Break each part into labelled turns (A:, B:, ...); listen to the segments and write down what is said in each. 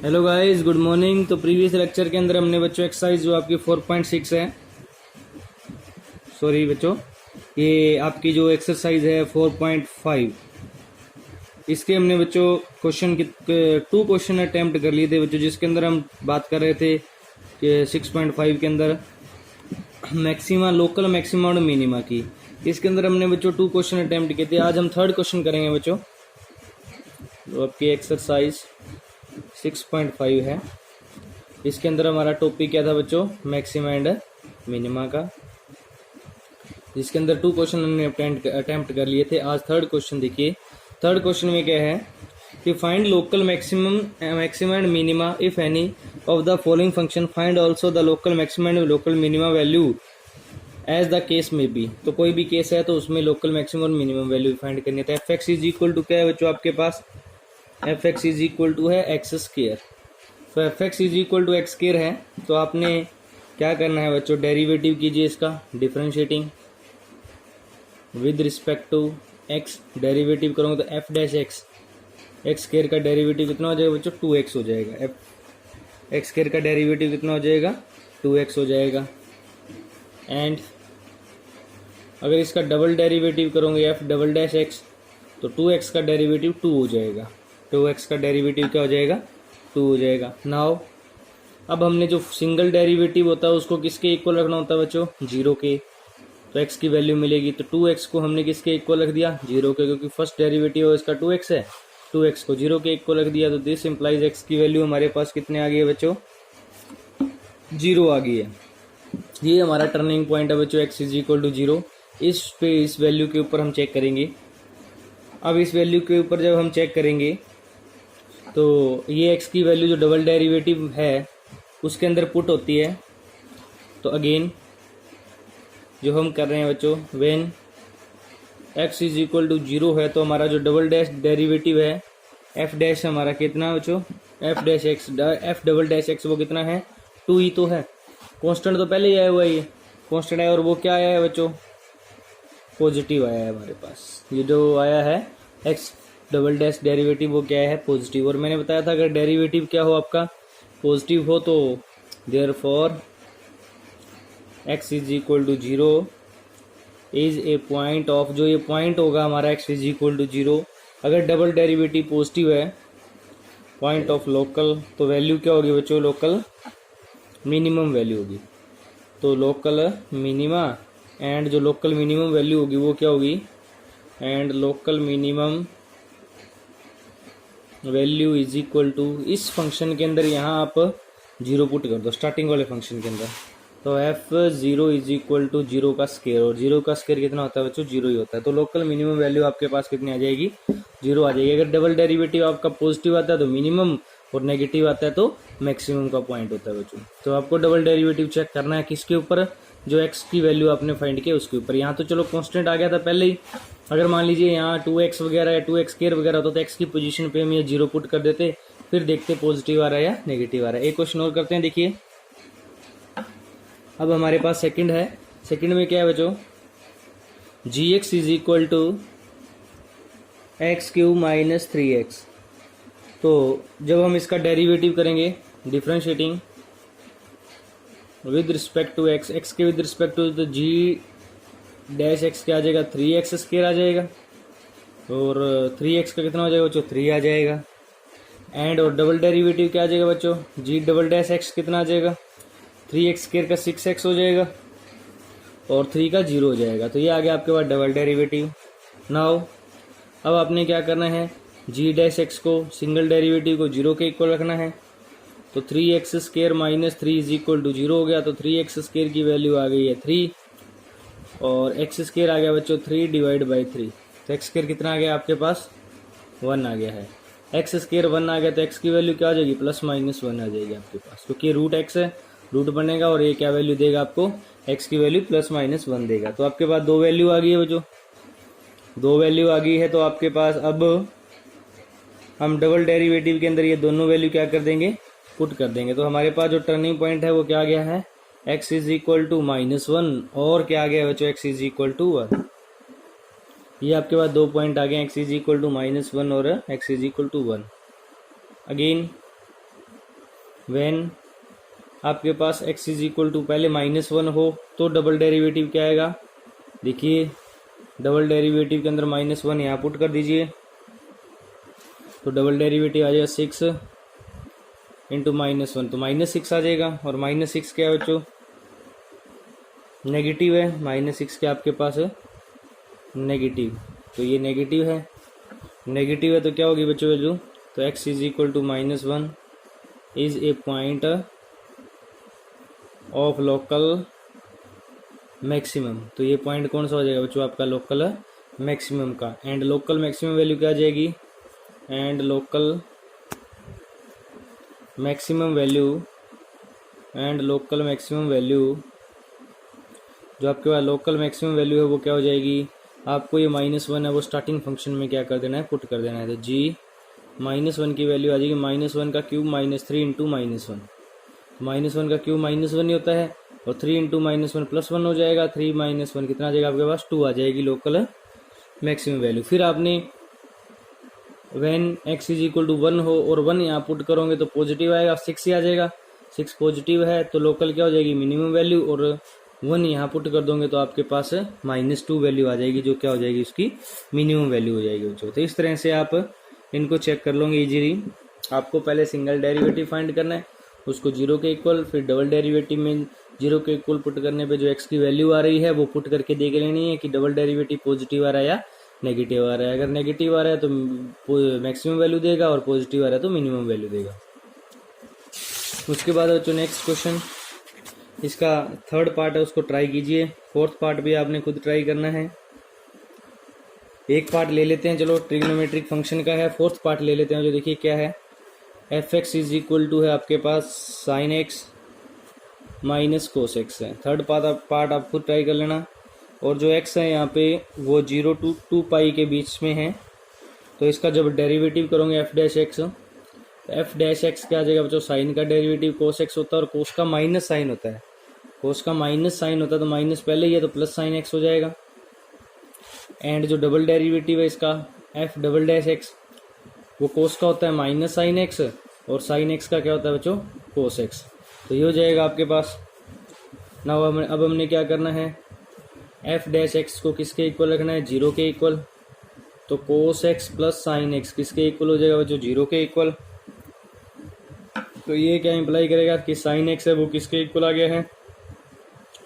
A: Hello guys, good morning. तो previous lecture के अंदर हमने बच्चों एक्सरसाइज जो आपकी 4.6 है, सॉरी बच्चों, ये आपकी जो एक्सरसाइज है 4.5, इसके हमने बच्चों क्वेश्चन 2 क्वेश्चन अटेम्प्ट कर लिए थे बच्चों, जिसके अंदर हम बात कर रहे थे कि 6.5 के अंदर मैक्सिमा, लोकल मैक्सिमा और मिनिमा की। इसके अंदर हमने बच्चों 2 क्वेश्चन अटेम्प्ट किए थे। आज हम 3rd क्वेश्चन करेंगे बच्चों। तो आपकी एक्सरसाइज 6.5 है। इसके अंदर हमारा टॉपिक क्या था बच्चों? मैक्सिमा एंड मिनिमा का, जिसके अंदर 2 क्वेश्चन हमने अटेम्प्ट कर लिए थे। आज 3rd क्वेश्चन देखिए। 3rd क्वेश्चन में क्या है कि find local maxima and minima if any of the following function, find also the local maxima and local minima value as the case may be. तो कोई भी केस है तो उसमें लोकल मैक्सिमम और मिनिमम वैल्यू फाइंड करनी है। F x is equal to क्या है बच्चों आपके पास? F x is equal to है एक्स स्क्र। तो f x is equal to x square है, तो आपने क्या करना है बच्चों? डेरिवेटिव कीजिए इसका, differentiating with respect to x. Derivative करोगे तो f dash x, x square का डेरिवेटिव कितना हो जाएगा बच्चों? 2x हो जाएगा। एफ एक्स स्क्र का डेरिवेटिव कितना हो जाएगा? 2x हो जाएगा। एंड अगर इसका डबल डेरिवेटिव करोगे एफ डबल डैश एक्स, तो 2x का डेरिवेटिव 2 हो जाएगा। 2x का डेरिवेटिव क्या हो जाएगा? 2 हो जाएगा। नाउ अब हमने जो सिंगल डेरिवेटिव होता है उसको किसके इक्वल रखना होता है बच्चों? 0 के। तो x की वैल्यू मिलेगी, तो 2x को हमने किसके इक्वल रख दिया? 0 के, क्योंकि फर्स्ट डेरिवेटिव इसका 2x है। 2x को 0 के इक्वल रख दिया, तो दिस इंप्लाइज x की वैल्यू हमारे पास कितने आ गई है बच्चों? 0 आ गई है। ये हमारा टर्निंग पॉइंट है बच्चों, x इज इक्वल टू 0। इस वैल्यू के ऊपर हम चेक करेंगे। अब इस वैल्यू के ऊपर जब हम चेक करेंगे तो ये x की वैल्यू जो डबल डेरिवेटिव है उसके अंदर पुट होती है। तो अगेन जो हम कर रहे हैं बच्चों, when x is equal to 0 है, तो हमारा जो डबल डैश डेरिवेटिव है f डैश हमारा कितना बच्चों? f dash x, f double dash x वो कितना है? 2 ही तो है। कांस्टेंट तो पहले ही आया हुआ है, ये कांस्टेंट है, और वो क्या आया है बच्चों? पॉजिटिव आया है हमारे पास। ये जो आया है एक्स डबल डैश डेरिवेटिव वो क्या है? पॉजिटिव। और मैंने बताया था अगर डेरिवेटिव क्या हो आपका? पॉजिटिव हो, तो therefore x is equal to 0 is a point of, जो ये पॉइंट होगा हमारा एक्स इज इक्वल टू 0, अगर डबल डेरिवेटिव पॉजिटिव है, पॉइंट ऑफ लोकल, तो वैल्यू क्या होगी बच्चों? लोकल मिनिमम वैल्यू होगी। तो लोकल मिनिमा एंड जो लोकल मिनिमम वैल्यू होगी वो क्या होगी? And local minimum value is equal to, इस फंक्शन के अंदर यहाँ आप 0 पुट कर दो स्टार्टिंग वाले फंक्शन के अंदर। तो f0 इज इक्वल टू 0 का स्क्वायर, और 0 का स्क्वायर कितना होता है बच्चों? 0 ही होता है। तो लोकल मिनिमम वैल्यू आपके पास कितनी आ जाएगी? 0 आ जाएगी। अगर डबल डेरिवेटिव आपका पॉजिटिव आता है तो मिनिमम, और नेगेटिव आता है तो मैक्सिमम का पॉइंट होता है बच्चों। तो आपको डबल डेरिवेटिव चेक करना है किसके ऊपर? जो x की वैल्यू आपने फाइंड किया उसके ऊपर। यहाँ तो चलो कांस्टेंट आ गया था पहले ही। अगर मान लीजिए यहाँ 2x वगैरह या 2x स्क्वायर वगैरह होता तो x की पोजीशन पे हम ये 0 पुट कर देते, फिर देखते पॉजिटिव आ रहा है या नेगेटिव आ रहा है। एक क्वेश्चन और करते हैं, देखिए। अब हमारे पास सेकंड है। सेकंड में क्या है बच्चों? gx is equal to x cube minus 3x। तो जब हम इसका डेरिवेटिव करेंगे, differentiating with respect to x, x के विद रिस्पेक्ट टू, तो जी डैश एक्स क्या आ जाएगा? 3x स्क्वायर आ जाएगा, और 3x का कितना हो जाएगा बच्चों? 3 आ जाएगा। एंड और डबल डेरिवेटिव क्या आ जाएगा बच्चों? जी डबल डैश एक्स कितना आ जाएगा? 3x स्क्वायर का 6x हो जाएगा, और 3 का 0 हो जाएगा। तो ये आ गया आपके पास डबल डेरिवेटिव। नाउ अब आपने क्या करना है? जी डैश एक्स को, सिंगल डेरिवेटिव को 0 के इक्वल रखना है। तो 3x square minus 3 is equal to 0 हो गया। तो 3x स्क्वायर की वैल्यू आ गई है 3, और x स्क्वायर आ गया बच्चों 3 डिवाइड बाई 3। तो x स्क्वायर कितना आ गया आपके पास? 1 आ गया है। x स्क्वायर 1 आ गया, तो x की वैल्यू क्या आ जाएगी? प्लस माइनस 1 आ जाएगी आपके पास, क्योंकि रूट x है, रूट बनेगा, और ये क्या वैल्यू देगा आपको? x की वैल्यू प्लस माइनस 1 देगा। तो आपके पास 2 वैल्यू आ गई है बच्चों, 2 वैल्यू आ गई है। तो आपके पास अब हम डबल डेरिवेटिव के अंदर ये दोनों वैल्यू क्या कर देंगे? पुट कर देंगे। तो हमारे पास जो टर्निंग पॉइंट है वो क्या आ गया है? x इज इक्वल टू -1, और क्या आ गया बच्चों? x is equal to 1। ये आपके पास 2 पॉइंट आ गए, x इज इक्वल टू -1 और x is equal to 1। Again when आपके पास x इज इक्वल टू पहले -1 हो तो डबल डेरिवेटिव क्या आएगा, देखिए डबल डेरिवेटिव के अंदर -1 यहाँ पुट कर दीजिए, तो डबल डेरिवेटिव आ जाएगा 6 इंटू -1, तो -6 आ जाएगा। और -6 क्या है बच्चों, नेगेटिव है, -6 क्या आपके पास है नेगेटिव, तो ये नेगेटिव है, नेगेटिव है तो क्या होगी बच्चों वैल्यू, तो x is equal to -1 is a point of local maximum. तो ये पॉइंट कौन सा हो जाएगा बच्चों, आपका लोकल मैक्सिमम का। एंड लोकल मैक्सिमम वैल्यू क्या आ जाएगी, and local maximum value, and local maximum value, जो आपके पास लोकल मैक्सिमम वैल्यू है वो क्या हो जाएगी, आपको ये -1 है वो स्टार्टिंग फंक्शन में क्या कर देना है, पुट कर देना है। तो g -1 की वैल्यू आ जाएगी -1 का क्यूब -3 इंटू -1, -1 का क्यूब -1 ही होता है, और 3 इंटू -1 +1 हो जाएगा, 3 -1 कितना आ जाएगा आपके पास 2 आ जाएगी लोकल मैक्सिमम वैल्यू। फिर आपने when x is equal to 1 हो और 1 यहाँ पुट करोगे तो पॉजिटिव आएगा, 6 ही आ जाएगा, 6 पॉजिटिव है तो लोकल क्या हो जाएगी मिनिमम वैल्यू, और 1 यहाँ पुट कर दोगे तो आपके पास -2 वैल्यू आ जाएगी, जो क्या हो जाएगी उसकी मिनिमम वैल्यू हो जाएगी बच्चों। तो इस तरह से आप इनको चेक कर लोगे इजीली। आपको पहले सिंगल डेरिवेटिव फाइंड करना है, उसको 0 के इक्वल, फिर डबल डेरिवेटिव में 0 के इक्वल पुट करने पे जो x की वैल्यू आ रही है वो पुट करके देख लेनी है कि डबल डेरिवेटिव पॉजिटिव आ रहा है या नेगेटिव आ रहा है। अगर नेगेटिव आ रहा है तो मैक्सिमम वैल्यू देगा, और पॉजिटिव आ रहा है तो मिनिमम वैल्यू देगा। उसके बाद बच्चों नेक्स्ट क्वेश्चन, इसका थर्ड पार्ट है उसको ट्राई कीजिए, फोर्थ पार्ट भी आपने खुद ट्राई करना है। एक पार्ट ले लेते हैं, चलो ट्रिग्नोमेट्रिक फंक्शन का है, फोर्थ पार्ट ले लेते हैं जो देखिए क्या है, f(x) इज इक्वल टू है आपके पास sin x minus cos x है। थर्ड पार्ट आप खुद ट्राई कर लेना। और जो x है यहाँ पे वो 0 to 2 पाई के बीच में है, तो इसका जब डेरिवेटिव करोगे f'(x), f'(x) क्या आ जाएगा बच्चों, साइन का डेरिवेटिव कोस x होता है, और कोस का माइनस साइन होता है, कोस का माइनस साइन होता है तो माइनस पहले ही है तो प्लस साइन x हो जाएगा। एंड जो डबल डेरिवेटिव है इसका f'(x) वो कोस का होता है माइनस साइन x, और साइन x का क्या होता है बच्चों कोस x, तो ये हो जाएगा आपके पास। ना अब हमने क्या करना है, f'(x) को किसके इक्वल रखना है, 0 के इक्वल, तो कोस x प्लस साइन x किसके इक्वल हो जाएगा बच्चों 0 के इक्वल। तो ये क्या इंप्लाई करेगा कि साइन x है वो किसके इक्वल आ गया है,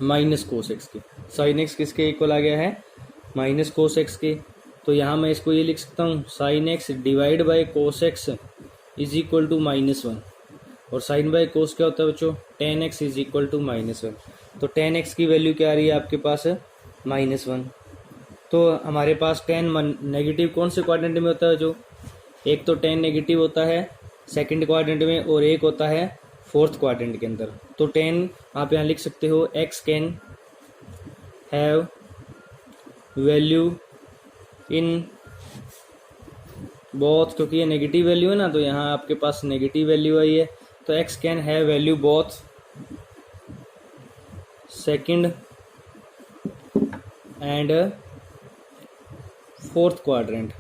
A: माइनस कोस x के। साइन x किसके इक्वल आ गया है, माइनस कोस x के। तो यहाँ मैं इसको ये लिख सकता हूँ, sine x divide by cos x is equal to -1, और साइन बाई कोस क्या होता है बच्चों, tan x is equal to -1। तो tan x की वैल्यू क्या आ रही है आपके पास -1। तो हमारे पास tan नेगेटिव कौन से क्वाड्रेंट में होता है, जो एक तो tan नेगेटिव होता है सेकंड क्वाड्रेंट में, और एक होता है फोर्थ क्वाड्रेंट के अंदर। तो tan आप यहाँ लिख सकते हो x can have value in both, क्योंकि ये नेगेटिव वैल्यू है ना, तो यहाँ आपके पास नेगेटिव वैल्यू आई है, तो x can have value both second and fourth quadrant.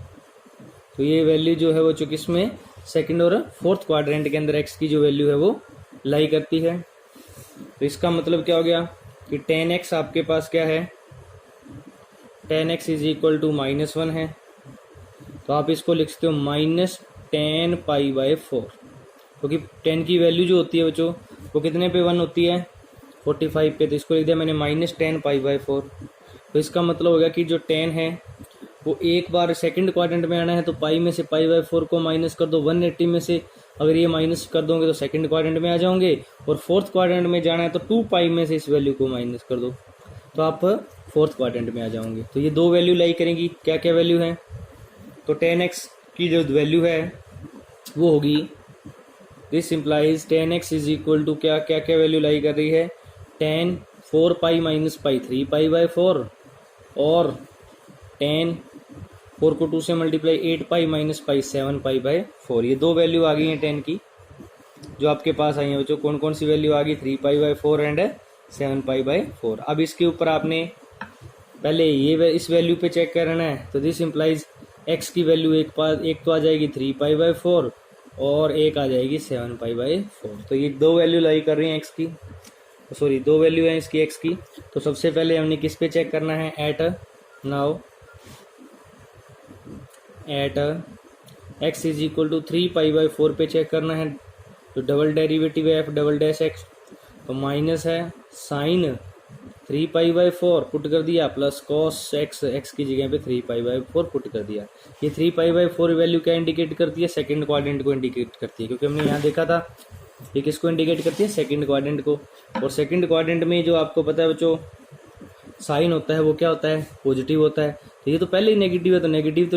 A: तो ये वैल्यू जो है वो चूंकि इसमें सेकंड और फोर्थ क्वाड्रेंट के अंदर x की जो वैल्यू है वो लाई करती है। तो इसका मतलब क्या हो गया कि tan x आपके पास क्या है, tan x is equal to -1 है, तो आप इसको लिख सकते हो -tan π/4, क्योंकि tan की वैल्यू जो होती है बच्चों वो कितने पे 1 होती है 45 पे, तो इसको लिख दिया मैंने -tan π/4। तो इसका मतलब हो गया कि जो tan है वो एक बार सेकंड क्वाड्रेंट में आना है तो पाई में से π/4 को माइनस कर दो, 180 में से अगर ये माइनस कर दोगे तो सेकंड क्वाड्रेंट में आ जाओगे, और फोर्थ क्वाड्रेंट में जाना है तो 2 पाई में से इस वैल्यू को माइनस कर दो तो आप फोर्थ क्वाड्रेंट में आ जाओगे। तो ये दो वैल्यू लाई करेंगी, क्या क्या वैल्यू है, तो tan x की जो वैल्यु है वो होगी, this implies tan x is equal to क्या क्या क्या वैल्यू लाई कर रही है, tan 4 पाई माइनस पाई 3 π/4, और tan 4 को 2 से मल्टीप्लाई 8 पाई माइनस पाई 7 π/4। ये दो वैल्यू आ गई हैं tan की जो आपके पास आई है बच्चों। कौन कौन सी वैल्यू आ गई, 3 π/4 एंड 7 π/4। अब इसके ऊपर आपने पहले ये इस वैल्यू पे चेक करना है, तो दिस इम्प्लाइज x की वैल्यू एक तो आ जाएगी 3 π/4, और एक आ जाएगी 7π/4। तो ये दो वैल्यू लाई कर रही हैं एक्स की, सॉरी दो वैल्यू है इसकी एक्स की। तो सबसे पहले हमने किस पे चेक करना है, at x is equal to 3π/4 पे चेक करना है। तो डबल डेरिवेटिव है f डबल डैश x, तो माइनस है साइन 3π/4 पुट कर दिया, प्लस कॉस x की जगह पे 3π/4 पुट कर दिया। ये 3π/4 वैल्यू क्या इंडिकेट करती है, सेकंड क्वाड्रेंट को इंडिकेट करती है, क्योंकि हमने यहाँ देखा था ये किसको इंडिकेट करती है, सेकंड क्वाड्रेंट को। और सेकंड क्वाड्रेंट में जो आपको पता है बच्चों साइन होता है वो क्या होता है, पॉजिटिव होता है। तो ये तो पहले ही नेगेटिव है, तो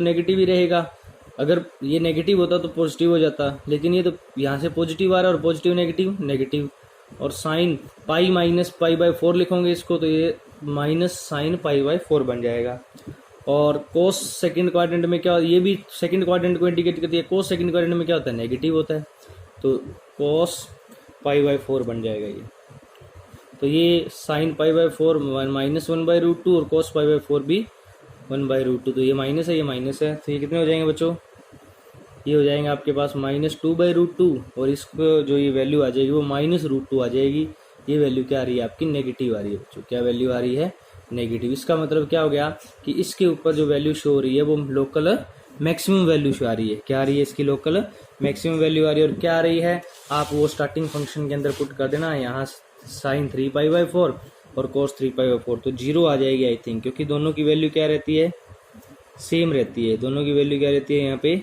A: नेगेटिव ही रहेगा। अगर ये नेगेटिव होता तो पॉजिटिव हो जाता, लेकिन ये तो यहाँ से पॉजिटिव आ रहा है और पॉजिटिव नेगेटिव। और साइन पाई माइनस π/4 लिखोगे इसको, तो ये माइनस साइन π/4 बन जाएगा। और कोस सेकंड क्वाड्रेंट में क्या, ये भी सेकंड क्वाड्रेंट को इंडिकेट करती है। कोस सेकंड क्वाड्रेंट में क्या होता है, नेगेटिव होता है, तो कोस π/4 बन जाएगा ये। तो ये साइन π/4 -1/√2 और कोस π/4 भी 1/√2। तो ये माइनस है, ये माइनस है, तो ये कितने हो जाएंगे बच्चों, ये हो जाएंगे आपके पास -2/√2, और इसको जो ये वैल्यू आ जाएगी वो -√2 आ जाएगी। ये वैल्यू क्या आ रही है आपकी, नेगेटिव आ रही है बच्चों। क्या वैल्यू आ रही है, नेगेटिव। इसका मतलब क्या हो गया कि इसके ऊपर जो वैल्यू शो हो रही है वो लोकल मैक्सिमम वैल्यू शो आ रही है। क्या आ रही है, इसकी लोकल मैक्सिमम वैल्यू आ रही है। और क्या आ रही है, आप वो स्टार्टिंग फंक्शन के अंदर पुट कर देना, यहाँ साइन 3π/4 और कोस 3π/4, तो 0 आ जाएगी आई थिंक, क्योंकि दोनों की वैल्यू क्या रहती है, सेम रहती है। दोनों की वैल्यू क्या रहती है, यहाँ पे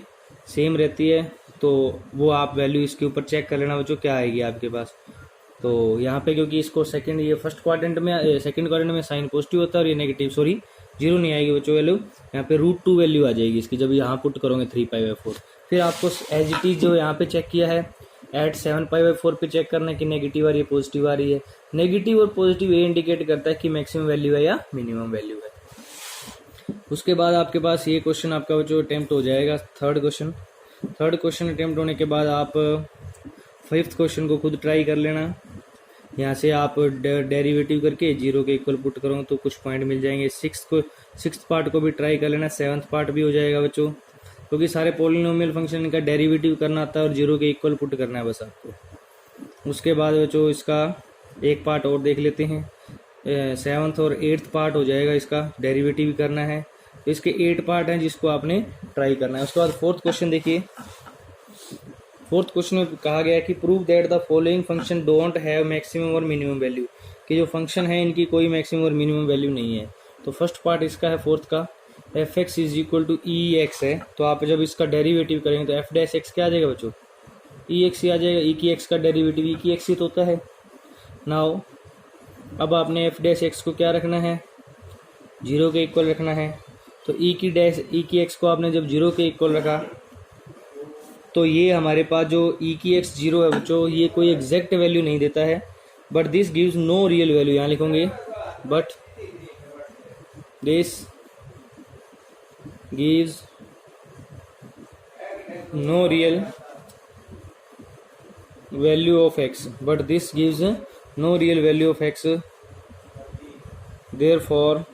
A: सेम रहती है। तो वो आप वैल्यू इसके ऊपर चेक कर लेना बच्चों, क्या आएगी आपके पास। तो यहाँ पे क्योंकि इसको सेकंड, ये फर्स्ट क्वाड्रेंट में, सेकंड क्वाड्रेंट में साइन पॉजिटिव होता है और ये नेगेटिव, सॉरी 0 नहीं आएगी बच्चों वैल्यू, यहाँ पे √2 वैल्यू आ जाएगी इसकी, जब यहाँ पुट करोगे 3π/4। फिर आपको एज इट इज जो यहाँ पे चेक किया है एट 7π/4 पे चेक करना है कि नेगेटिव आ रही है, पॉजिटिव आ रही है। नेगेटिव और पॉजिटिव ये इंडिकेट करता है कि मैक्सिमम वैल्यू है या मिनिमम वैल्यू है। उसके बाद आपके पास ये क्वेश्चन आपका जो अटेम्प्ट हो जाएगा, थर्ड क्वेश्चन अटेम्प्ट होने के बाद आप फिफ्थ क्वेश्चन को खुद ट्राई कर लेना। यहाँ से आप डेरिवेटिव करके 0 के इक्वल पुट करोगे तो कुछ पॉइंट मिल जाएंगे। सिक्स्थ पार्ट को भी ट्राई कर लेना, सेवन्थ पार्ट भी हो जाएगा बच्चों, क्योंकि सारे पॉलिनोमियल फंक्शन का डेरिवेटिव करना आता है और 0 के इक्वल पुट करना है बस आपको। उसके बाद बच्चों इसका एक पार्ट और देख लेते हैं, सेवन्थ और एट्थ पार्ट हो जाएगा, इसका डेरिवेटिव करना है। तो इसके 8 पार्ट हैं जिसको आपने ट्राई करना है। उसके बाद फोर्थ क्वेश्चन देखिए, फोर्थ क्वेश्चन में कहा गया है कि prove that the following function don't have maximum और मिनिमम वैल्यू, कि जो फंक्शन है इनकी कोई मैक्सिमम और मिनिमम वैल्यू नहीं है। तो फर्स्ट पार्ट इसका है फोर्थ का, f(x) is equal to e(x) है। तो आप जब इसका डेरिवेटिव करेंगे तो f'(x) क्या आ जाएगा बच्चों, e(x) ही आ जाएगा। e की x का डेरिवेटिव e की x ही तो होता है। नाउ अब आपने f'(x) को क्या रखना है, 0 के इक्वल रखना है। तो e की x को आपने जब 0 के इक्वल रखा तो ये हमारे पास जो e की x 0 है बच्चों, ये कोई एग्जैक्ट वैल्यू नहीं देता है, but this gives no real value. यहाँ लिखोगे but this gives no real value of x, but this gives no real value of x, therefore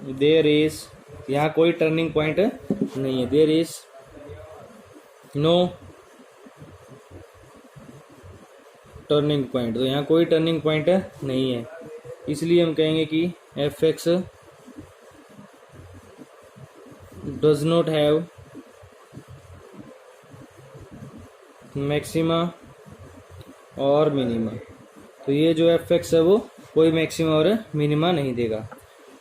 A: there is, यहाँ कोई टर्निंग पॉइंट नहीं है, there is no turning point. तो यहाँ कोई turning point नहीं है, इसलिए हम कहेंगे कि f(x) does not have maxima और मिनिमा। तो ये जो f(x) है वो कोई मैक्सिमा और मिनिमा नहीं देगा।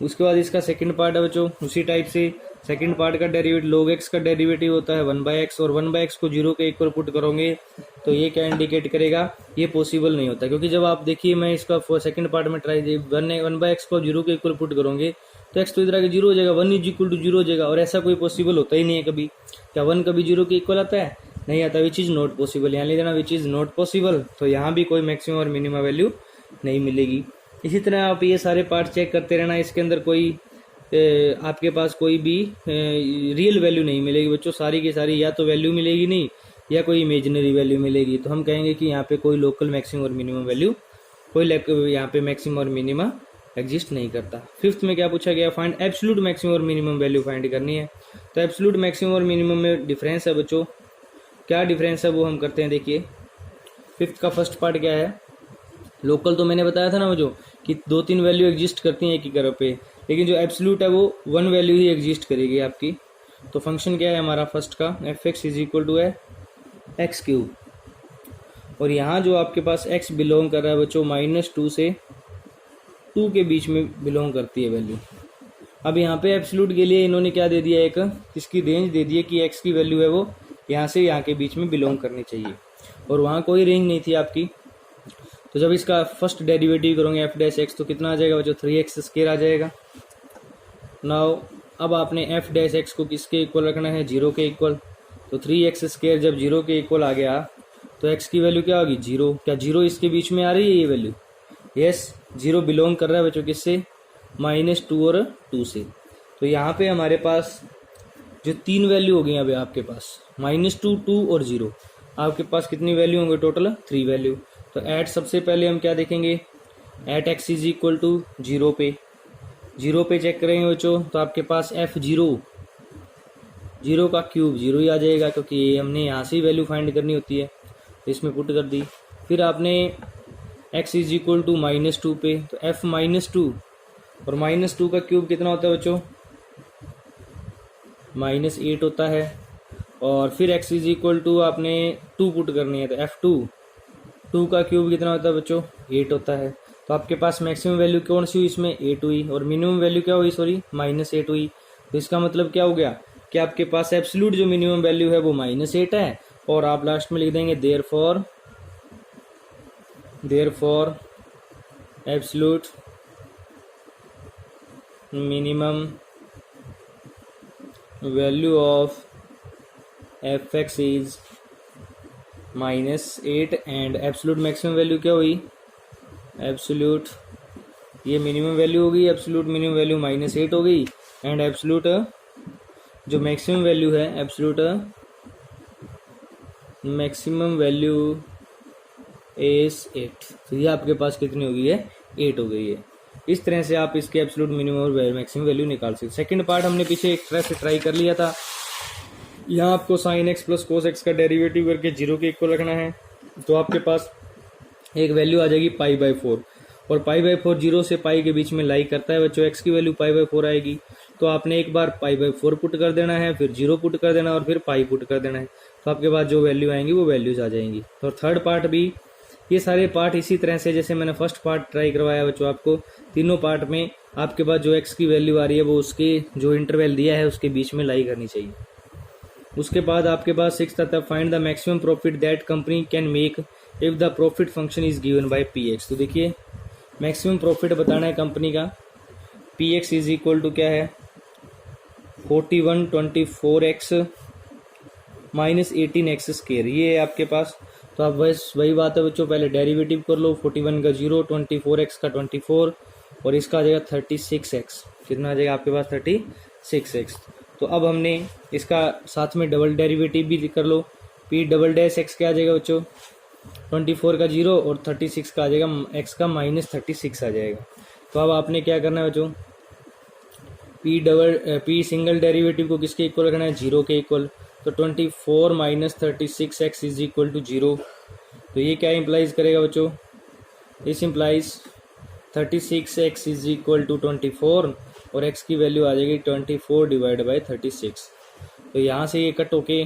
A: उसके बाद इसका सेकंड पार्ट है बच्चों, उसी टाइप से सेकंड पार्ट का डेरिवेटिव log x का डेरिवेटिव होता है 1/x, और 1/x को 0 के इक्वल पुट करोगे तो ये क्या इंडिकेट करेगा, ये पॉसिबल नहीं होता। क्योंकि जब आप देखिए मैं इसका सेकंड पार्ट में ट्राई 1/x को 0 के इक्वल पुट करोगे तो x तो इधर आके 0 हो जाएगा, 1 इज इक्वल टू 0 हो जाएगा, और ऐसा कोई पॉसिबल होता ही नहीं है कभी। क्या 1 कभी 0 के इक्वल आता है, नहीं आता, विच इज नॉट पॉसिबल। यहाँ ले देना विच इज नॉट पॉसिबल, तो यहाँ भी कोई मैक्सिमम और मिनिमम वैल्यू नहीं मिलेगी। इसी तरह आप ये सारे पार्ट चेक करते रहना, इसके अंदर कोई आपके पास कोई भी रियल वैल्यू नहीं मिलेगी बच्चों, सारी की सारी या तो वैल्यू मिलेगी नहीं या कोई इमेजिनरी वैल्यू मिलेगी। तो हम कहेंगे कि यहाँ पे कोई लोकल मैक्सिमम और मिनिमम वैल्यू, कोई यहाँ पे मैक्सिमम और मिनिमा एग्जिस्ट नहीं करता। फिफ्थ में क्या पूछा गया, फाइंड एब्सोल्यूट मैक्सिमम और मिनिमम वैल्यू फाइंड करनी है। तो एब्सोल्यूट मैक्सिमम और मिनिमम में डिफरेंस है बच्चों, क्या डिफरेंस है वो हम करते हैं। देखिए फिफ्थ का फर्स्ट पार्ट क्या है, लोकल तो मैंने बताया था ना बच्चों कि 2-3 वैल्यू एग्जिस्ट करती हैं एक ही कर्व पे, लेकिन जो एब्सोल्यूट है वो 1 वैल्यू ही एग्जिस्ट करेगी आपकी। तो फंक्शन क्या है हमारा फर्स्ट का, f x is equal to है एक्स क्यूब, और यहाँ जो आपके पास x बिलोंग कर रहा है बच्चों -2 से 2 के बीच में बिलोंग करती है वैल्यू। अब यहाँ पे एब्सोल्यूट के लिए इन्होंने क्या दे दिया, एक इसकी रेंज दे दी है कि x की वैल्यू है वो यहाँ से यहाँ के बीच में बिलोंग करनी चाहिए, और वहाँ कोई रेंज नहीं थी आपकी। तो जब इसका फर्स्ट डेरिवेटिव करोगे एफ डैश एक्स तो कितना आ जाएगा बच्चों, 3x स्क्वायर आ जाएगा। नाउ अब आपने एफ डैश एक्स को किसके इक्वल रखना है, 0 के इक्वल। तो 3x स्क्वायर जब 0 के इक्वल आ गया तो x की वैल्यू क्या होगी, 0। क्या 0 इसके बीच में आ रही है ये वैल्यू, यस 0 बिलोंग कर रहा है बच्चों किससे, -2 और 2 से। तो यहाँ पे हमारे पास जो 3 वैल्यू हो गई अभी आपके पास, -2, 2 और 0, आपके पास कितनी वैल्यू होंगे टोटल, 3 वैल्यू। तो ऐट सबसे पहले हम क्या देखेंगे, at x is equal to 0 पे, 0 पे चेक करेंगे बच्चों तो आपके पास f0 0 का क्यूब 0 ही आ जाएगा, क्योंकि हमने यहाँ से ही वैल्यू फाइंड करनी होती है, तो इसमें पुट कर दी। फिर आपने x इज इक्वल टू -2 पे, तो f -2 और -2 का क्यूब कितना होता है बच्चों, -8 होता है। और फिर x इज इक्वल टू आपने 2 पुट करनी है, तो f2 2 का क्यूब कितना होता है बच्चों, 8 होता है। तो आपके पास मैक्सिमम वैल्यू कौन सी हुई इसमें, 8 हुई, और मिनिमम वैल्यू क्या हुई, सॉरी -8 हुई। तो इसका मतलब क्या हो गया कि आपके पास एब्सोल्यूट जो मिनिमम वैल्यू है वो -8 है, और आप लास्ट में लिख देंगे therefore absolute minimum value of F x is -8 and absolute maximum value क्या हुई, एब्सोल्यूट ये मिनिमम वैल्यू हो गई, एब्सोल्यूट मिनिमम वैल्यू -8 हो गई, एंड एब्सोल्यूट जो मैक्सिमम वैल्यू है, एब्सोल्यूट मैक्सिमम वैल्यू इज 8। तो ये आपके पास कितनी हो गई है, 8 हो गई है। इस तरह से आप इसके एब्सोल्यूट मिनिमम और मैक्सिमम वैल्यू निकाल सकते। सेकंड पार्ट हमने पीछे एक तरह से ट्राई कर लिया था, यहाँ आपको sin x plus cos x का डेरिवेटिव करके 0 के इक्वल रखना है, तो आपके पास एक वैल्यू आ जाएगी π/4, और π/4 0 से पाई के बीच में लाई करता है बच्चों, x की वैल्यू π/4 आएगी। तो आपने एक बार π/4 पुट कर देना है, फिर 0 पुट कर देना और फिर पाई पुट कर देना है, तो आपके पास जो वैल्यू आएंगी वो वैल्यूज आ जाएंगी। और थर्ड पार्ट भी, ये सारे पार्ट इसी तरह से जैसे मैंने फर्स्ट पार्ट ट्राई करवाया बच्चों आपको, तीनों पार्ट में आपके पास जो x की वैल्यू आ रही है वो उसके जो इंटरवल दिया है उसके बीच में लाई करनी चाहिए। उसके बाद आपके पास सिक्स्थ आता है, find the maximum profit that company can make if the profit function is given by px। तो देखिए मैक्सिमम प्रॉफिट बताना है कंपनी का, px इज इक्वल टू क्या है, 4124x -18x स्क्वायर, ये है आपके पास। तो आप बस वही बात है बच्चों, पहले डेरिवेटिव कर लो, 41 का 0, 24x का 24, और इसका आ जाएगा 36x, कितना आ जाएगा आपके पास 36x। तो अब हमने इसका साथ में डबल डेरिवेटिव भी कर लो, p डबल डैश x क्या आ जाएगा बच्चों, 24 का 0 और 36 का आ जाएगा x का -36 आ जाएगा। तो अब आपने क्या करना है बच्चों, p सिंगल डेरिवेटिव को किसके इक्वल रखना है, 0 के इक्वल। तो 24 - 36x इज इक्वल टू 0। तो ये क्या इंप्लाइज करेगा बच्चों, this implies 36x is equal to 24, और x की वैल्यू आ जाएगी 24 डिवाइड बाई 36। तो यहाँ से ये कट होके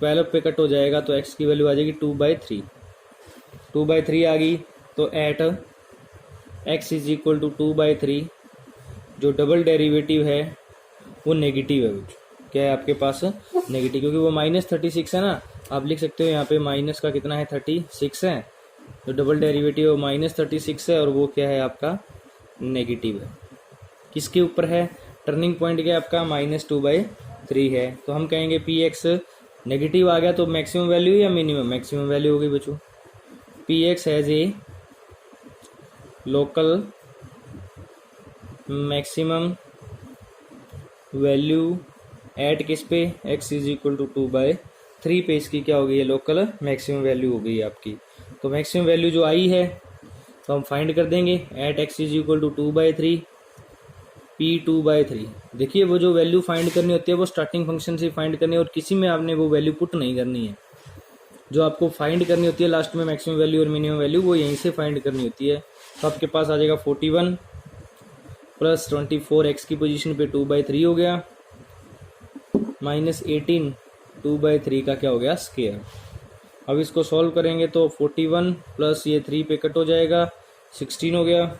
A: 12 पे कट हो जाएगा, तो x की वैल्यू आ जाएगी 2/3, 2/3 आ गई। तो at x is equal to 2/3 जो डबल डेरिवेटिव है वो नेगेटिव है बच्चों, क्या है आपके पास नेगेटिव, क्योंकि वो -36 है ना, आप लिख सकते हो यहाँ पे माइनस का कितना है 36 है, तो डबल डेरिवेटिव -36 है और वो क्या है आपका नेगेटिव है। किसके ऊपर है, टर्निंग पॉइंट क्या आपका -2/3 है। तो हम कहेंगे px नेगेटिव आ गया तो मैक्सिमम वैल्यू या मिनिमम, मैक्सिमम वैल्यू हो गई बच्चों। px has a local maximum value at किस पे, x इज इक्वल टू 2/3 पे इसकी क्या हो गई है, लोकल मैक्सिमम वैल्यू हो गई आपकी। तो मैक्सिमम वैल्यू जो आई है तो हम फाइंड कर देंगे at x is equal to 2/3 p 2/3। देखिए वो जो वैल्यू फाइंड करनी होती है वो स्टार्टिंग फंक्शन से फाइंड करनी है और किसी में आपने वो वैल्यू पुट नहीं करनी है। जो आपको फाइंड करनी होती है लास्ट में मैक्सिमम वैल्यू और मिनिमम वैल्यू वो यहीं से फाइंड करनी होती है। तो आपके पास आ जाएगा 41 प्लस 24 एक्स की पोजीशन पे 2/3 हो गया माइनस 18 2/3 का क्या हो गया स्क्वायर। अब इसको सॉल्व करेंगे तो 41 प्लस ये 3 पे कट हो जाएगा 16 हो गया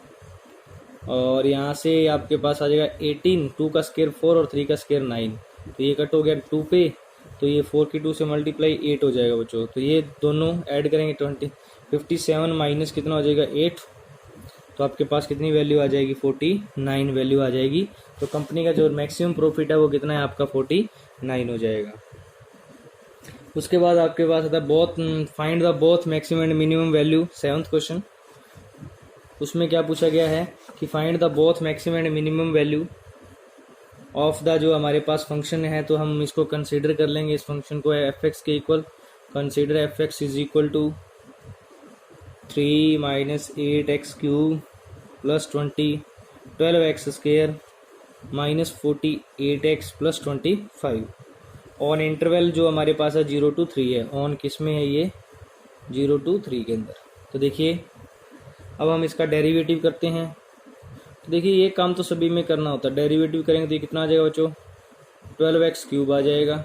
A: और यहाँ से आपके पास आ जाएगा 18 2 का स्क्वायर 4 और 3 का स्क्वायर 9 तो ये कट हो गया 2 पे तो ये 4 की 2 से मल्टीप्लाई 8 हो जाएगा बच्चों। तो ये दोनों ऐड करेंगे 57 माइनस कितना हो जाएगा 8 तो आपके पास कितनी वैल्यू आ जाएगी 49 वैल्यू आ जाएगी। तो कंपनी का जो मैक्सिमम प्रॉफिट है वो कितना है आपका 49 हो जाएगा। उसके बाद आपके पास आता है both find the both maximum and minimum value 7th question. उसमें क्या पूछा गया है कि find the both maximum and minimum value of the जो हमारे पास फंक्शन है। तो हम इसको कंसीडर कर लेंगे इस फंक्शन को एफ एक्स के इक्वल। Consider f x is equal to 3 minus 8x cube plus 12x square minus 48x plus 25 on interval जो हमारे पास है 0 to 3 है। ऑन किस में है ये 0 to 3 के अंदर। तो देखिए अब हम इसका डेरिवेटिव करते हैं। तो देखिए ये काम तो सभी में करना होता है। डेरिवेटिव करेंगे तो ये कितना आ जाएगा बच्चों 12x क्यूब आ जाएगा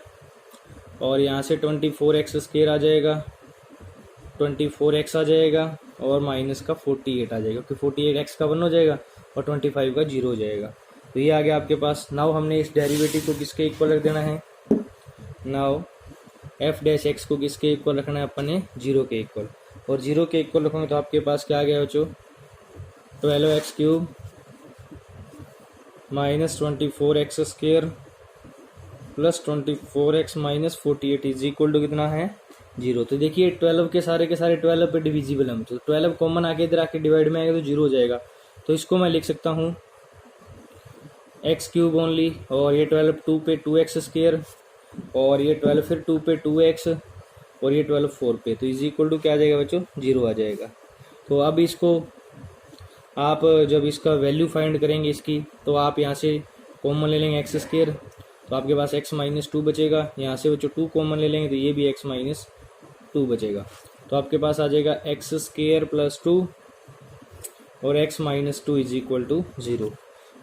A: और यहाँ से 24x स्क्वायर आ जाएगा 24x आ जाएगा और माइनस का 48 आ जाएगा क्योंकि 48x का 1 हो जाएगा और 25 का 0 हो जाएगा। तो ये आ गया आपके पास। नाउ हमने इस डेरिवेटिव को किसके इक्वल रख देना है। नाउ एफ डैश एक्स को किसके इक्वल रखना है अपन ने 0 के इक्वल और 0 के इक्वल रखोगे तो आपके पास क्या आ गया बच्चों 12x cube minus 24x square plus 24x minus 48 is equal to कितना है 0। तो देखिए 12 के सारे 12 पे डिविजिबल है तो 12 कॉमन आके इधर आके डिवाइड में आएगा तो 0 हो जाएगा। तो इसको मैं लिख सकता हूँ एक्स क्यूब ओनली और ये 12 2 पे 2x स्क्वायर और ये 12 फिर 2 पे 2x और ये 12 4 पे तो इज इक्वल टू क्या आ जाएगा बच्चों 0 आ जाएगा। तो अब इसको आप जब इसका वैल्यू फाइंड करेंगे इसकी तो आप यहाँ से कॉमन ले लेंगे एक्स स्क्वायर तो आपके पास x माइनस 2 बचेगा। यहाँ से बच्चों 2 कॉमन ले लेंगे तो ये भी x माइनस 2 बचेगा। तो आपके पास आ जाएगा एक्स स्क्वायर प्लस 2 और x minus 2 is equal to 0।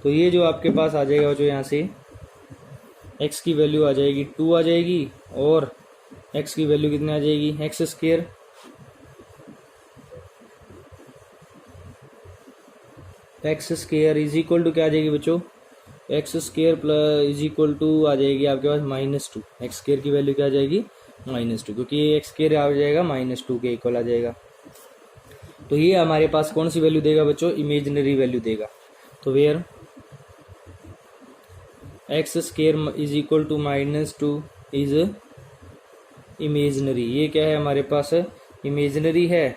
A: तो ये जो आपके पास आ जाएगा जो यहाँ से x की वैल्यू आ जाएगी 2 आ जाएगी और x की वैल्यू कितनी आ जाएगी x square is equal to क्या आ जाएगी बच्चों x square plus is equal to आ जाएगी आपके पास -2। एक्स स्क्वायर की वैल्यू क्या आ जाएगी -2 क्योंकि ये एक्स स्क्वायर आ जाएगा -2 के इक्वल आ जाएगा। तो ये हमारे पास कौन सी वैल्यू देगा बच्चों इमेजिनरी वैल्यू देगा। तो where x square is equal to -2 is imaginary. ये क्या है हमारे पास इमेजिनरी है।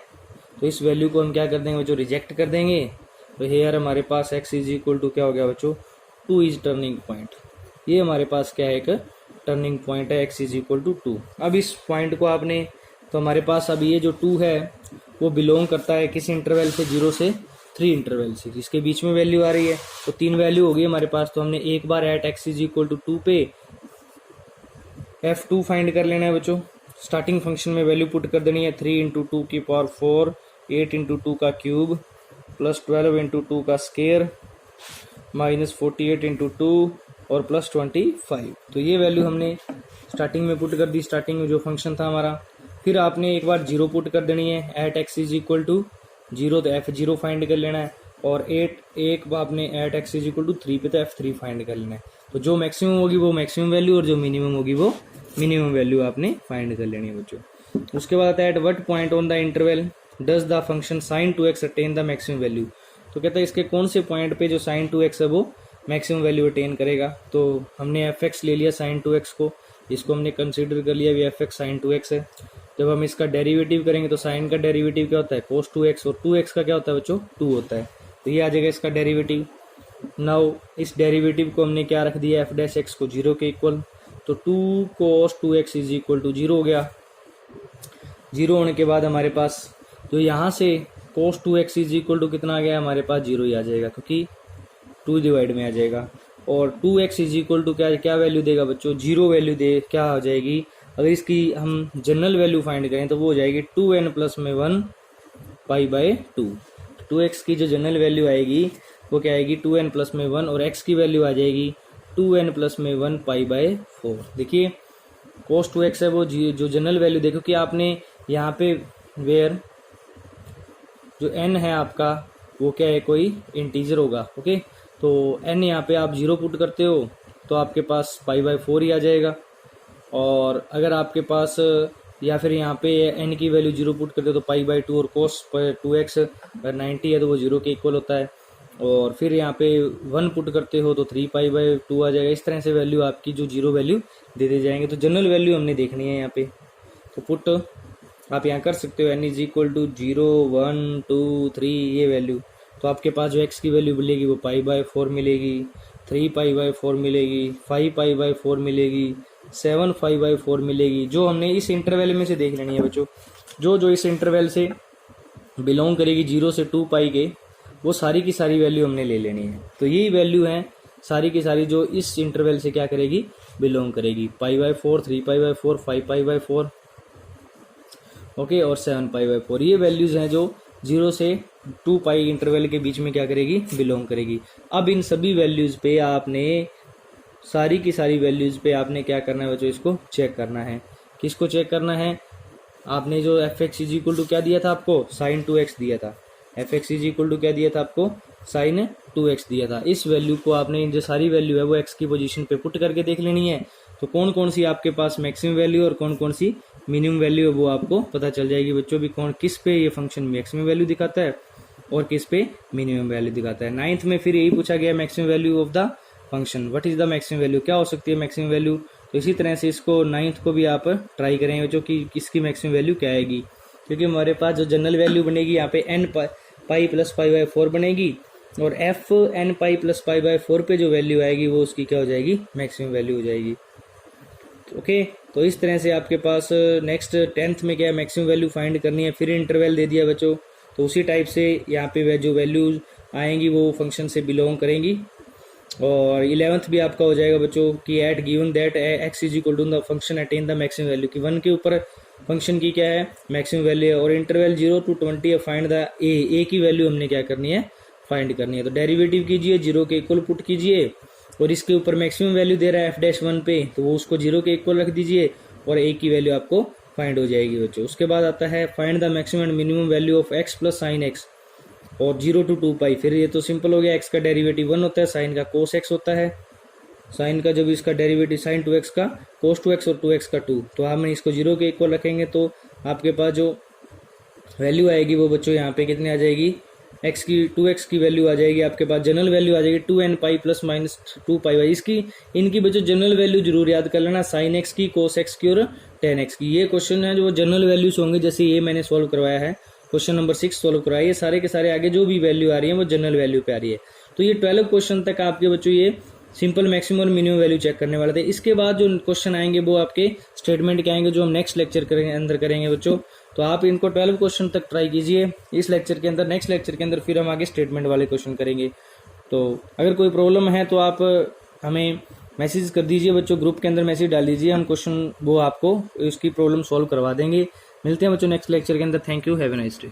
A: तो इस वैल्यू को हम क्या कर देंगे बच्चों रिजेक्ट कर देंगे। तो हेयर हमारे पास x इज इक्वल टू क्या हो गया बच्चों 2 इज टर्निंग पॉइंट। ये हमारे पास क्या है एक टर्निंग पॉइंट है x इज इक्वल टू 2। अब इस पॉइंट को आपने तो हमारे पास अब ये जो 2 है वो बिलोंग करता है किस इंटरवल से 0 से 3 इंटरवल से जिसके बीच में वैल्यू आ रही है। तो 3 वैल्यू होगी हमारे पास। तो हमने एक बार at x is equal to 2 पे f2 फाइंड कर लेना है बच्चों। स्टार्टिंग फंक्शन में वैल्यू पुट कर देनी है 3 इंटू 2 की पावर 4 8 इंटू 2 का क्यूब प्लस 12 इंटू 2 का स्क्वायर माइनस 48 इंटू 2 और प्लस 25। तो ये वैल्यू हमने स्टार्टिंग में पुट कर दी। स्टार्टिंग में जो फंक्शन था हमारा फिर आपने एक बार 0 पुट कर देनी है at x is equal to 0 तो f0 फाइंड कर लेना है और एक आपने at x is equal to 3 पे तो f3 फाइंड कर लेना है। तो जो मैक्सिमम होगी वो मैक्सिमम वैल्यू और जो मिनिमम होगी वो मिनिमम वैल्यू आपने फाइंड कर लेनी है बच्चों। उसके बाद आता है at what point on the interval does the function sin 2x attain the maximum value. तो कहता है इसके कौन से पॉइंट पे जो sin 2x है वो मैक्सिमम वैल्यू अटेन करेगा। तो हमने fx ले लिया sin 2x को, इसको हमने कंसीडर कर लिया भी fx sin 2x है। जब हम इसका डेरिवेटिव करेंगे तो sin का डेरिवेटिव क्या होता है cos 2x और 2x का क्या होता है बच्चों 2 होता है। तो ये आ जाएगा इसका डेरिवेटिव। नाउ इस डेरिवेटिव को हमने क्या रख दिया f डैश x को 0 के इक्वल। तो 2 cos 2x is equal to 0 हो गया। 0 होने के बाद हमारे पास जो यहाँ से cos 2x is equal to कितना आ गया हमारे पास 0 ही आ जाएगा, क्योंकि 2 डिवाइड में आ जाएगा। और 2x इज इक्वल टू क्या क्या वैल्यू देगा बच्चों, 0 वैल्यू दे क्या हो जाएगी। अगर इसकी हम जनरल वैल्यू फाइंड करें तो वो हो जाएगी 2n प्लस में 1 पाई बाय 2। 2x की जो जनरल वैल्यू आएगी वो क्या आएगी 2n प्लस में 1, और x की वैल्यू आ जाएगी 2n प्लस में 1 पाई बाय 4। देखिए cos 2x है वो जो जनरल वैल्यू, देखो कि आपने यहाँ पे वेयर जो n है आपका वो क्या है, कोई इंटीजर होगा। ओके, तो n यहाँ पे आप 0 पुट करते हो तो आपके पास पाई बाय 4 ही आ जाएगा। और अगर आपके पास या फिर यहाँ पे n की वैल्यू 0 पुट करते हो तो पाई बाय 2, और cos 2x अगर 90 है तो वो 0 के इक्वल होता है। और फिर यहाँ पे 1 पुट करते हो तो 3 पाई बाय 2 आ जाएगा। इस तरह से वैल्यू आपकी जो 0 वैल्यू दे दी जाएंगे। तो जनरल वैल्यू हमने देखनी है यहाँ पे, तो पुट आप यहाँ कर सकते हो n इज इक्वल टू 0 1 2 3 ये वैल्यू। तो आपके पास जो x की वैल्यू मिलेगी वो पाई बाय 4 मिलेगी, 3 पाई बाय 4 मिलेगी, 5 पाई बाय 4 मिलेगी, 7 पाई बाय 4 मिलेगी। जो हमने इस इंटरवल में से देख लेनी है बच्चों, जो इस इंटरवल से बिलोंग करेगी 0 से 2 पाई के, वो सारी की सारी वैल्यू हमने ले लेनी है। तो यही वैल्यू है सारी की सारी जो इस इंटरवल से क्या करेगी, बिलोंग करेगी। Pi by 4, 3 pi by 4, 5 pi by 4, okay, और 7 पाई बाय 4। ये वैल्यूज हैं जो 0 से 2 पाई इंटरवल के बीच में क्या करेगी, बिलोंग करेगी। अब इन सभी वैल्यूज पे आपने सारी की सारी वैल्यूज पे आपने क्या करना है बच्चों, इसको चेक करना है। किसको चेक करना है, आपने जो f x is equal to क्या दिया था आपको, साइन 2x दिया था। F x is equal to क्या दिया था आपको, साइन 2x दिया था। इस वैल्यू को आपने जो सारी वैल्यू है वो x की पोजीशन पे पुट करके देख लेनी है। तो कौन कौन सी आपके पास मैक्सिमम वैल्यू और कौन कौन सी मिनिमम वैल्यू है वो आपको पता चल जाएगी बच्चों। भी कौन किस पे ये फंक्शन मैक्सिमम वैल्यू दिखाता है और किस पे मिनिमम वैल्यू दिखाता है। 9th में फिर यही पूछा गया maximum value of the function, what is the maximum value, क्या हो सकती है मैक्सिमम वैल्यू। तो इसी तरह से इसको 9th को भी आप ट्राई करेंगे बच्चों कि किसकी मैक्सिमम वैल्यू क्या आएगी। क्योंकि हमारे पास जो जनरल वैल्यू बनेगी यहाँ पे n pi plus pi by 4 बनेगी, और f n pi plus pi by 4 पे जो वैल्यू आएगी वो उसकी क्या हो जाएगी, मैक्सिमम वैल्यू हो जाएगी। ओके, तो इस तरह से आपके पास नेक्स्ट 10th में क्या है, मैक्सिमम वैल्यू फाइंड करनी है। फिर इंटरवल दे दिया बच्चों, तो उसी टाइप से यहाँ पे जो वैल्यूज आएंगी वो फंक्शन से बिलोंग करेंगी। और 11th भी आपका हो जाएगा बच्चों कि at given that x is equal to the function attain the maximum value, कि 1 के ऊपर फंक्शन की क्या है, मैक्सिमम वैल्यू है। और इंटरवल 0 to 20 है, फाइंड द a की वैल्यू हमने क्या करनी है, फाइंड करनी है। तो डेरिवेटिव कीजिए, 0 के इक्वल पुट कीजिए, और इसके ऊपर मैक्सिमम वैल्यू दे रहा है f'1 पे, तो वो उसको 0 के इक्वल रख दीजिए और a की वैल्यू आपको फाइंड हो जाएगी बच्चों। उसके बाद आता है find the maximum and minimum value of x plus sign x, और 0 to 2 पाई। फिर ये तो सिंपल हो गया, x का डेरिवेटिव 1 होता है, साइन का cos x होता है, साइन का जब इसका डेरिवेटिव साइन 2x का cos 2x और 2x का 2, तो हम इसको 0 के इक्वल रखेंगे तो आपके पास जो वैल्यू आएगी वो बच्चों यहाँ पे कितने आ जाएगी, x की 2x की वैल्यू आ जाएगी आपके पास, जनरल वैल्यू आ जाएगी 2n pi plus minus 2 pi by. इसकी इनकी बच्चों जनरल वैल्यू जरूर याद कर लेना, साइन x की, cos x की और tan x की। ये क्वेश्चन है जो जनरल वैल्यूज होंगे, जैसे ये मैंने सॉल्व करवाया है, क्वेश्चन नंबर 6 सॉल्व कराया। ये सारे के सारे आगे जो भी वैल्यू आ रही है वो जनरल वैल्यू पे आ रही है। तो ये 12 क्वेश्चन तक आपके बच्चों ये सिंपल मैक्सिमम और मिनिमम वैल्यू चेक करने वाले थे। इसके बाद जो क्वेश्चन आएंगे वो आपके स्टेटमेंट के आएंगे, जो हम नेक्स्ट लेक्चर करेंगे अंदर करेंगे बच्चों। तो आप इनको 12 क्वेश्चन तक ट्राई कीजिए इस लेक्चर के अंदर। नेक्स्ट लेक्चर के अंदर फिर हम आगे स्टेटमेंट वाले क्वेश्चन करेंगे। तो अगर कोई प्रॉब्लम है तो आप हमें मैसेज कर दीजिए बच्चों, ग्रुप के अंदर मैसेज डाल दीजिए, हम क्वेश्चन वो आपको उसकी प्रॉब्लम सॉल्व करवा देंगे। मिलते हैं बच्चों नेक्स्ट लेक्चर के अंदर। Thank you, have a nice day.